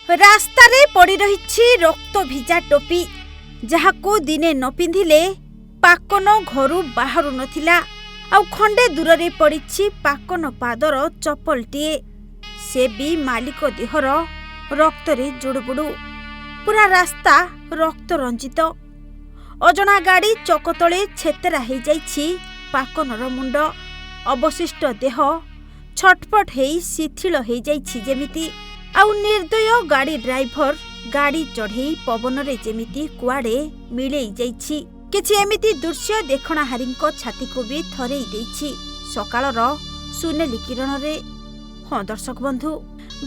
ରାସ୍ତାରେ ପଡ଼ି ରହିଛି ରକ୍ତ ଭିଜା ଟୋପି, ଯାହାକୁ ଦିନେ ନ ପିନ୍ଧିଲେ ପାକନ ଘରୁ ବାହାରୁ ନଥିଲା। ଆଉ ଖଣ୍ଡେ ଦୂରରେ ପଡ଼ିଛି ପାକନ ପାଦର ଚପଲଟିଏ, ସେ ବି ମାଲିକ ଦେହର ରକ୍ତରେ ଜୁଡୁବୁଡୁ। ପୁରା ରାସ୍ତା ରକ୍ତ ରଞ୍ଜିତ। ଅଜଣା ଗାଡ଼ି ଚକ ତଳେ ଛେତେରା ହେଇଯାଇଛି ପାକନର ମୁଣ୍ଡ। ଅବଶିଷ୍ଟ ଦେହ ଛଟପଟ ହେଇ ଶିଥିଳ ହେଇଯାଇଛି ଯେମିତି। ଆଉ ନିର୍ଦ୍ଦୟ ଗାଡ଼ି ଡ୍ରାଇଭର ଗାଡ଼ି ଚଢ଼େଇ ପବନରେ ଯେମିତି କୁଆଡ଼େ ମିଳେଇ ଯାଇଛି। କିଛି ଏମିତି ଦୃଶ୍ୟ ଦେଖଣାହାରୀଙ୍କ ଛାତିକୁ ବି ଥରେଇ ଦେଇଛି ସକାଳର ସୁନେଲି କିରଣରେ। ହଁ ଦର୍ଶକ ବନ୍ଧୁ,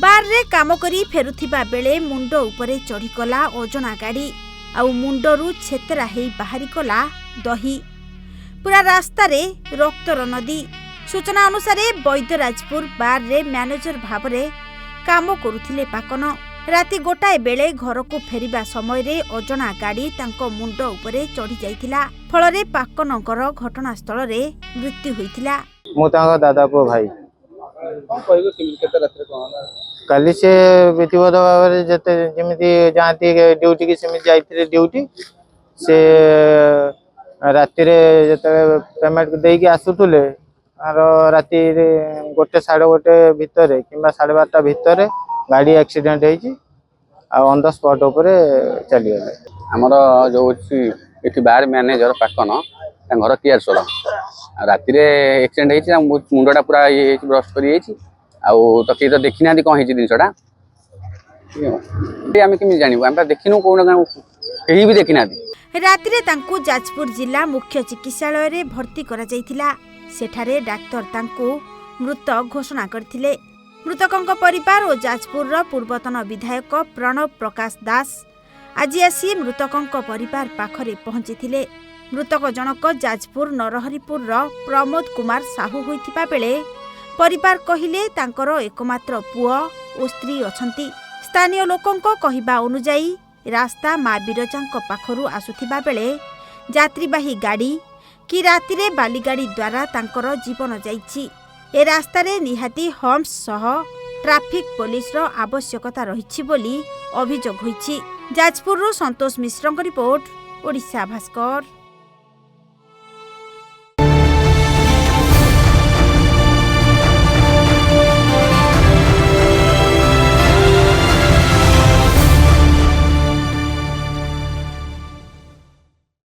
ବାରରେ କାମ କରି ଫେରୁଥିବା ବେଳେ ମୁଣ୍ଡ ଉପରେ ଚଢ଼ିଗଲା ଅଜଣା ଗାଡ଼ି, ଆଉ ମୁଣ୍ଡରୁ ଛେତେରା ହେଇ ବାହାରିଗଲା ଦହି। ପୁରା ରାସ୍ତାରେ ରକ୍ତର ନଦୀ। ସୂଚନା ଅନୁସାରେ ବୈଦ୍ୟରାଜପୁର ବାରରେ ମ୍ୟାନେଜର ଭାବରେ କାମ କରୁଥିଲେ ପାକନ। ରାତି ଗୋଟାଏ ବେଳେ ଘରକୁ ଫେରିବା ସମୟରେ ଅଜଣା ଗାଡ଼ି ତାଙ୍କ ମୁଣ୍ଡ ଉପରେ ଚଢ଼ି ଯାଇଥିଲା। ଫଳରେ ପାକନଙ୍କର ଘଟଣାସ୍ଥଳରେ ମୃତ୍ୟୁ ହୋଇଥିଲା। ମୁଁ ତାଙ୍କ ଦାଦା ପୁଅ ଭାଇ। କାଲି ସେ ବିଧିବଦ୍ଧ ଭାବରେ ଯେମିତି ଯାଆନ୍ତି ଡ୍ୟୁଟି କି ସେମିତି ଯାଇଥିଲେ ଡ୍ୟୁଟି। ସେ ରାତିରେ ଯେତେବେଳେ ପେମେଣ୍ଟ ଦେଇକି ଆସୁଥିଲେ, ରାତିରେ 1 ସାଢ଼େ 1 ଭିତରେ କିମ୍ବା 12:30 ଭିତରେ ଗାଡ଼ି ଆକ୍ସିଡେଣ୍ଟ ହେଇଛି, ଆଉ ଅନ୍ ଦ ସ୍ପଟ୍ ଉପରେ ଚାଲିଗଲେ। ଆମର ଯେଉଁ ଅଛି ଏଠି ବାର୍ ମ୍ୟାନେଜର ପାକନ, ତାଙ୍କ ଘର କିଆରସୋଳ। ଆଉ ରାତିରେ ଆକ୍ସିଡେଣ୍ଟ ହେଇଛି, ମୁଣ୍ଡଟା ପୁରା ଇଏ ହେଇଛି, ବ୍ରଷ୍ଟ କରିଯାଇଛି। ଆଉ ତ କେହି ତ ଦେଖିନାହାନ୍ତି କ'ଣ ହେଇଛି ଜିନିଷଟା। ଆମେ କେମିତି ଜାଣିବୁ? ଆମେ ଦେଖିନୁ, କେହି ବି ଦେଖିନାହାନ୍ତି। ରାତିରେ ତାଙ୍କୁ ଯାଜପୁର ଜିଲ୍ଲା ମୁଖ୍ୟ ଚିକିତ୍ସାଳୟରେ ଭର୍ତ୍ତି କରାଯାଇଥିଲା। ସେଠାରେ ଡାକ୍ତର ତାଙ୍କୁ ମୃତ ଘୋଷଣା କରିଥିଲେ। ମୃତକଙ୍କ ପରିବାର ଓ ଯାଜପୁରର ପୂର୍ବତନ ବିଧାୟକ ପ୍ରଣବ ପ୍ରକାଶ ଦାସ ଆଜି ଆସି ମୃତକଙ୍କ ପରିବାର ପାଖରେ ପହଞ୍ଚିଥିଲେ। ମୃତକ ଜଣକ ଯାଜପୁର ନରହରିପୁରର ପ୍ରମୋଦ କୁମାର ସାହୁ ହୋଇଥିବା ବେଳେ ପରିବାର କହିଲେ ତାଙ୍କର ଏକମାତ୍ର ପୁଅ ଓ ସ୍ତ୍ରୀ ଅଛନ୍ତି। ସ୍ଥାନୀୟ ଲୋକଙ୍କ କହିବା ଅନୁଯାୟୀ ରାସ୍ତା ମା ବିରଜାଙ୍କ ପାଖରୁ ଆସୁଥିବା ବେଳେ ଯାତ୍ରୀବାହୀ ଗାଡ଼ି କି ରାତିରେ ବାଲିଗାଡ଼ି ଦ୍ୱାରା ତାଙ୍କର ଜୀବନ ଯାଇଛି। ଏ ରାସ୍ତାରେ ନିହାତି ହମ୍ପସ ସହ ଟ୍ରାଫିକ ପୋଲିସର ଆବଶ୍ୟକତା ରହିଛି ବୋଲି ଅଭିଯୋଗ ହୋଇଛି। ଯାଜପୁରରୁ ସନ୍ତୋଷ ମିଶ୍ରଙ୍କ ରିପୋର୍ଟ, ଓଡ଼ିଶା ଭାସ୍କର।